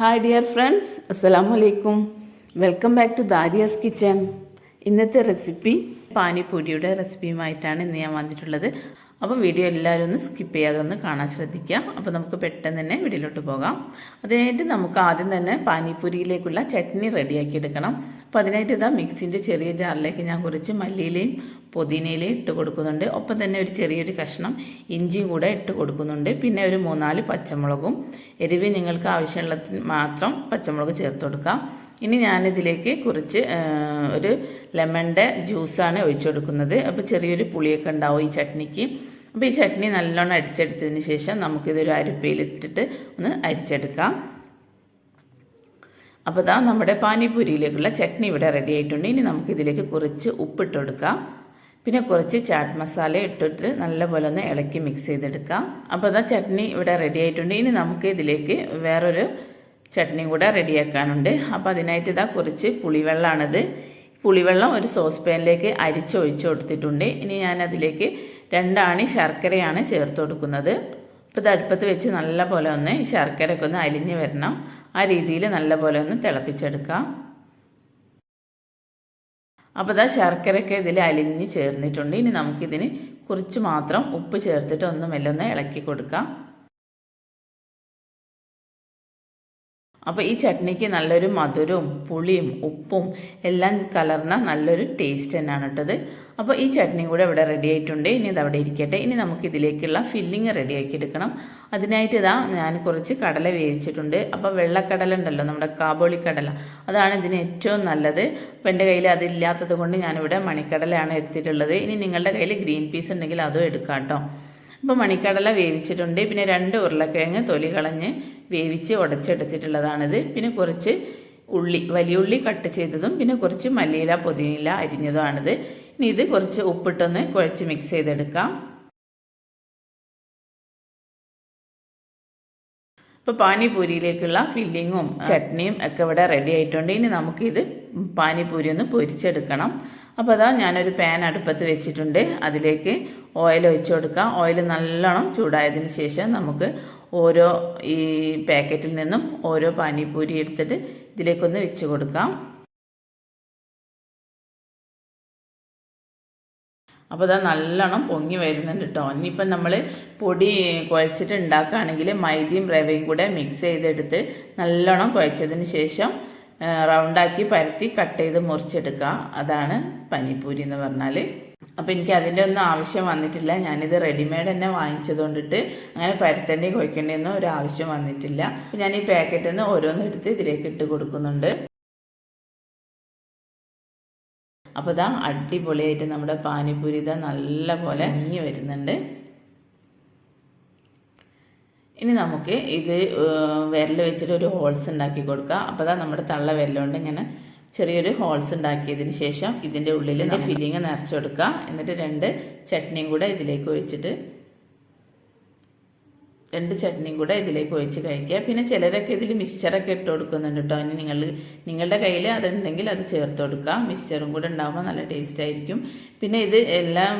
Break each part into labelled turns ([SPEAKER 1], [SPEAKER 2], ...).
[SPEAKER 1] Hi dear friends, Assalamu alaikum. Welcome back to Dariyas kitchen. ഇന്നത്തെ recipe പാനിപൂരിയുടെ റെസിപ്പിയുമായിട്ടാണ് ഇന്ന് ഞാൻ വന്നിട്ടുള്ളത്. അപ്പോൾ വീഡിയോ എല്ലാവരും ഒന്ന് സ്കിപ്പ് ചെയ്യാതെ ഒന്ന് കാണാൻ ശ്രദ്ധിക്കുക. അപ്പോൾ നമുക്ക് പെട്ടെന്ന് തന്നെ വീഡിയോയിലോട്ട് പോകാം. അതിനായിട്ട് നമുക്ക് ആദ്യം തന്നെ പാനിപൂരിയിലേക്കുള്ള ചട്നി റെഡിയാക്കി എടുക്കണം. അപ്പോൾ അതിനായിട്ട് ഇതാ മിക്സിൻ്റെ ചെറിയ ജാറിലേക്ക് ഞാൻ കുറച്ച് മല്ലിയിലയും പുതിനയിലയും ഇട്ട് കൊടുക്കുന്നുണ്ട്. ഒപ്പം തന്നെ ഒരു ചെറിയൊരു കഷ്ണം ഇഞ്ചിയും കൂടെ ഇട്ട് കൊടുക്കുന്നുണ്ട്. പിന്നെ ഒരു 3-4 പച്ചമുളകും, എരിവ് നിങ്ങൾക്ക് ആവശ്യമുള്ള മാത്രം പച്ചമുളക് ചേർത്ത് കൊടുക്കാം. ഇനി ഞാനിതിലേക്ക് കുറച്ച് ഒരു ലെമണിൻ്റെ ജ്യൂസാണ് ഒഴിച്ചു കൊടുക്കുന്നത്. അപ്പോൾ ചെറിയൊരു പുളിയൊക്കെ ഉണ്ടാവും ഈ ചട്നിക്ക്. അപ്പോൾ ഈ ചട്നി നല്ലോണം അരിച്ചെടുത്തതിന് ശേഷം നമുക്കിതൊരു അരിപ്പയിലിട്ടിട്ട് ഒന്ന് അരിച്ചെടുക്കാം. അപ്പോൾ ഇതാ നമ്മുടെ പാനിപൂരിയിലേക്കുള്ള ചട്നി ഇവിടെ റെഡി ആയിട്ടുണ്ട്. ഇനി നമുക്കിതിലേക്ക് കുറച്ച് ഉപ്പിട്ട് കൊടുക്കാം. പിന്നെ കുറച്ച് ചാറ്റ് മസാല ഇട്ടിട്ട് നല്ലപോലെ ഒന്ന് ഇളക്കി മിക്സ് ചെയ്തെടുക്കാം. അപ്പോൾ ഇതാ ചട്നി ഇവിടെ റെഡി ആയിട്ടുണ്ട്. ഇനി നമുക്ക് ഇതിലേക്ക് വേറൊരു ചട്നിയും കൂടെ റെഡിയാക്കാനുണ്ട്. അപ്പോൾ അതിനായിട്ട് ഇതാ കുറച്ച് പുളിവെള്ളമാണിത്. പുളിവെള്ളം ഒരു സോസ് പാനിലേക്ക് അരിച്ചൊഴിച്ച് കൊടുത്തിട്ടുണ്ട്. ഇനി ഞാനതിലേക്ക് 2 ആണി ശർക്കരയാണ് ചേർത്ത് കൊടുക്കുന്നത്. അപ്പോൾ ഇത് അടുപ്പത്ത് വെച്ച് നല്ല പോലെ ഒന്ന് ഈ ശർക്കരയൊക്കെ ഒന്ന് അലിഞ്ഞ് വരണം. ആ രീതിയിൽ നല്ല പോലെ ഒന്ന് തിളപ്പിച്ചെടുക്കാം. അപ്പോൾ ഇതാ ശർക്കരയൊക്കെ ഇതിൽ അലിഞ്ഞ് ചേർന്നിട്ടുണ്ട്. ഇനി നമുക്കിതിന് കുറച്ച് മാത്രം ഉപ്പ് ചേർത്തിട്ട് ഒന്ന് മെല്ലെ ഒന്ന് ഇളക്കി കൊടുക്കാം. അപ്പോൾ ഈ ചട്നിക്ക് നല്ലൊരു മധുരവും പുളിയും ഉപ്പും എല്ലാം കലർന്ന നല്ലൊരു ടേസ്റ്റ് തന്നെയാണ് ഇട്ടത്. അപ്പോൾ ഈ ചട്നിയും കൂടെ ഇവിടെ റെഡി ആയിട്ടുണ്ട്. ഇനി ഇതവിടെ ഇരിക്കട്ടെ. ഇനി നമുക്ക് ഇതിലേക്കുള്ള ഫില്ലിങ് റെഡിയാക്കി എടുക്കണം. അതിനായിട്ട് ഇതാ ഞാൻ കുറച്ച് കടല വേവിച്ചിട്ടുണ്ട്. അപ്പോൾ വെള്ളക്കടല ഉണ്ടല്ലോ, നമ്മുടെ കാബോളി കടല, അതാണ് ഇതിന് ഏറ്റവും നല്ലത്. അപ്പോൾ എൻ്റെ കയ്യിൽ അതില്ലാത്തത് കൊണ്ട് ഞാനിവിടെ മണിക്കടലയാണ് എടുത്തിട്ടുള്ളത്. ഇനി നിങ്ങളുടെ കയ്യിൽ ഗ്രീൻ പീസ് ഉണ്ടെങ്കിൽ അതും എടുക്കാം കേട്ടോ. അപ്പോൾ മണിക്കടല വേവിച്ചിട്ടുണ്ട്. പിന്നെ 2 ഉരുളക്കിഴങ്ങ് തൊലി കളഞ്ഞ് വേവിച്ച് ഉടച്ചെടുത്തിട്ടുള്ളതാണിത്. പിന്നെ കുറച്ച് ഉള്ളി, വലിയ ഉള്ളി കട്ട് ചെയ്തതും, പിന്നെ കുറച്ച് മല്ലിയില പുതിനയില അരിഞ്ഞതുമാണിത്. ഇനി ഇത് കുറച്ച് ഉപ്പിട്ടൊന്ന് കുഴച്ച് മിക്സ് ചെയ്തെടുക്കാം. ഇപ്പോൾ പാനിപൂരിയിലേക്കുള്ള ഫില്ലിങ്ങും ചട്നിയും ഒക്കെ ഇവിടെ റെഡി ആയിട്ടുണ്ട്. ഇനി നമുക്കിത് പാനിപൂരി ഒന്ന് പൊരിച്ചെടുക്കണം. അപ്പോൾ അതാ ഞാനൊരു പാൻ അടുപ്പത്ത് വെച്ചിട്ടുണ്ട്. അതിലേക്ക് ഓയിൽ ഒഴിച്ച് കൊടുക്കാം. ഓയിൽ നല്ലോണം ചൂടായതിന് ശേഷം നമുക്ക് ഓരോ ഈ പാക്കറ്റിൽ നിന്നും ഓരോ പാനിപൂരി എടുത്തിട്ട് ഇതിലേക്കൊന്ന് വെച്ച് കൊടുക്കാം. അപ്പോൾ അതാ നല്ലോണം പൊങ്ങി വരുന്നുണ്ട് കേട്ടോ. ഇനിയിപ്പം നമ്മൾ പൊടി കുഴച്ചിട്ട് ഉണ്ടാക്കുകയാണെങ്കിൽ മൈദയും റവയും കൂടെ മിക്സ് ചെയ്തെടുത്ത് നല്ലോണം കുഴച്ചതിന് ശേഷം റൗണ്ടാക്കി പരത്തി കട്ട് ചെയ്ത് മുറിച്ചെടുക്കുക. അതാണ് പനിപ്പൂരി എന്ന് പറഞ്ഞാൽ. അപ്പോൾ എനിക്ക് അതിൻ്റെ ഒന്നും ആവശ്യം വന്നിട്ടില്ല. ഞാനിത് റെഡിമെയ്ഡ് തന്നെ വാങ്ങിച്ചത് കൊണ്ടിട്ട് അങ്ങനെ പരത്തേണ്ടി കുഴക്കേണ്ടിയൊന്നും ഒരു ആവശ്യം വന്നിട്ടില്ല. അപ്പോൾ ഞാൻ ഈ പാക്കറ്റിൽ നിന്ന് ഓരോന്നും എടുത്ത് ഇതിലേക്ക് ഇട്ട് കൊടുക്കുന്നുണ്ട്. അപ്പോൾ ഇതാ അടിപൊളിയായിട്ട് നമ്മുടെ പാനിപ്പൂരി ഇതാ നല്ല പോലെ ഇങ്ങി വരുന്നുണ്ട്. ഇനി നമുക്ക് ഇത് വിരൽ വെച്ചിട്ട് ഒരു ഹോൾസ് ഉണ്ടാക്കി കൊടുക്കുക. അപ്പോൾ അതാ നമ്മുടെ തള്ള വിരലുകൊണ്ട് ഇങ്ങനെ ചെറിയൊരു ഹോൾസ് ഉണ്ടാക്കിയതിന് ശേഷം ഇതിൻ്റെ ഉള്ളിൽ ഫില്ലിങ് നിറച്ച് കൊടുക്കുക. എന്നിട്ട് 2 ചട്നിയും കൂടെ ഇതിലേക്ക് ഒഴിച്ചിട്ട് 2 ചട്നിയും കൂടെ ഇതിലേക്ക് ഒഴിച്ച് കഴിക്കുക. പിന്നെ ചിലരൊക്കെ ഇതിൽ മിക്സ്ചറൊക്കെ ഇട്ട് കൊടുക്കുന്നുണ്ട് കേട്ടോ. ഇനി നിങ്ങളുടെ കയ്യിൽ അതുണ്ടെങ്കിൽ അത് ചേർത്ത് കൊടുക്കുക. മിക്സ്ചറും കൂടെ ഉണ്ടാകുമ്പോൾ നല്ല ടേസ്റ്റ് ആയിരിക്കും. പിന്നെ ഇത് എല്ലാം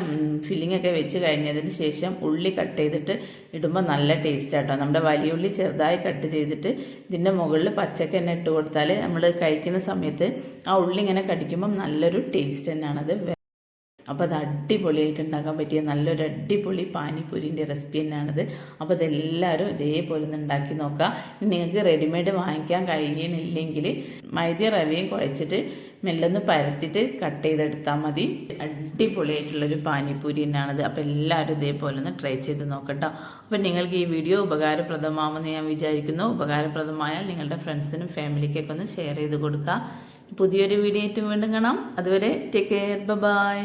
[SPEAKER 1] ഫില്ലിംഗ് ഒക്കെ വെച്ച് കഴിഞ്ഞതിന് ശേഷം ഉള്ളി കട്ട് ചെയ്തിട്ട് ഇടുമ്പോൾ നല്ല ടേസ്റ്റ് ആട്ടോ. നമ്മുടെ വലിയ ഉള്ളി ചെറുതായി കട്ട് ചെയ്തിട്ട് ഇതിൻ്റെ മുകളിൽ പച്ചക്ക തന്നെ ഇട്ട് കൊടുത്താൽ നമ്മൾ കഴിക്കുന്ന സമയത്ത് ആ ഉള്ളി ഇങ്ങനെ കടിക്കുമ്പം നല്ലൊരു ടേസ്റ്റ് തന്നെയാണത്. അപ്പോൾ അത് അടിപൊളിയായിട്ട് ഉണ്ടാക്കാൻ പറ്റിയ നല്ലൊരു അടിപൊളി പാനിപൂരിൻ്റെ റെസിപ്പി തന്നെയാണിത്. അപ്പോൾ അതെല്ലാവരും ഇതേപോലെ ഒന്ന് ഉണ്ടാക്കി നോക്കുക. നിങ്ങൾക്ക് റെഡിമെയ്ഡ് വാങ്ങിക്കാൻ കഴിയുന്നില്ലെങ്കിൽ മൈദ റവയും കുഴച്ചിട്ട് മെല്ലൊന്ന് പരത്തിയിട്ട് കട്ട് ചെയ്തെടുത്താൽ മതി. അടിപൊളിയായിട്ടുള്ളൊരു പാനിപൂരി തന്നെയാണിത്. അപ്പോൾ എല്ലാവരും ഇതേപോലെ ഒന്ന് ട്രൈ ചെയ്ത് നോക്കട്ടോ. അപ്പോൾ നിങ്ങൾക്ക് ഈ വീഡിയോ ഉപകാരപ്രദമാകുമെന്ന് ഞാൻ വിചാരിക്കുന്നു. ഉപകാരപ്രദമായാൽ നിങ്ങളുടെ ഫ്രണ്ട്സിനും ഫാമിലിക്കൊക്കെ ഒന്ന് ഷെയർ ചെയ്ത് കൊടുക്കുക. പുതിയൊരു വീഡിയോ ആയിട്ട് വീണ്ടും കാണാം. അതുവരെ ടേക്ക് കെയർ, ബൈ.